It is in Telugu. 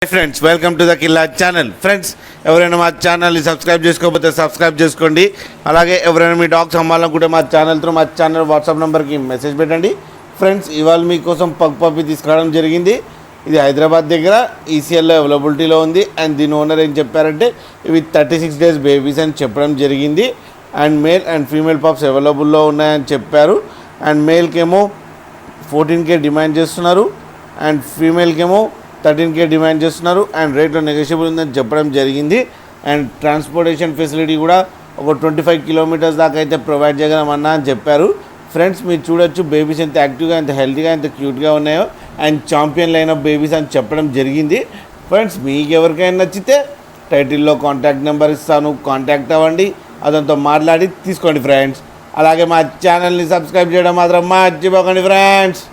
Friends welcome to the Killa channel. Friends ఎవరైనా మా ఛానల్ని సబ్స్క్రైబ్ చేసుకోకపోతే సబ్స్క్రైబ్ చేసుకోండి. అలాగే ఎవరైనా మీ డాగ్స్ అమ్మాలనుకుంటే మా ఛానల్ వాట్సాప్ నెంబర్కి మెసేజ్ పెట్టండి. ఫ్రెండ్స్ ఇవాళ మీకోసం పగ్ పప్పి తీసుకురావడం జరిగింది. ఇది హైదరాబాద్ దగ్గర ఈసీఎల్లో అవైలబిలిటీలో ఉంది. అండ్ దీని ఓనర్ ఏం చెప్పారంటే ఇవి 36 days బేబీస్ అని చెప్పడం జరిగింది. And male and female pups అవైలబుల్లో ఉన్నాయని చెప్పారు. అండ్ మేల్కేమో 14K డిమాండ్ చేస్తున్నారు. అండ్ ఫీమేల్కేమో 13K డిమాండ్ చేస్తున్నారు. అండ్ రేట్లో నెగోషియబుల్ ఉందని చెప్పడం జరిగింది. అండ్ ట్రాన్స్పోర్టేషన్ ఫెసిలిటీ కూడా ఒక 25 kilometers దాకా అయితే ప్రొవైడ్ చేయగలమన్నా అని చెప్పారు. ఫ్రెండ్స్ మీరు చూడొచ్చు బేబీస్ ఎంత యాక్టివ్గా, ఎంత హెల్తీగా, ఎంత క్యూట్గా ఉన్నాయో. And champion line of babies అని చెప్పడం జరిగింది. ఫ్రెండ్స్ మీకు ఎవరికైనా నచ్చితే టైటిల్లో కాంటాక్ట్ నెంబర్ ఇస్తాను, కాంటాక్ట్ అవ్వండి, అతనితో మాట్లాడి తీసుకోండి ఫ్రెండ్స్. అలాగే మా ఛానల్ని సబ్స్క్రైబ్ చేయడం మాత్రం మర్చిపోకండి ఫ్రెండ్స్.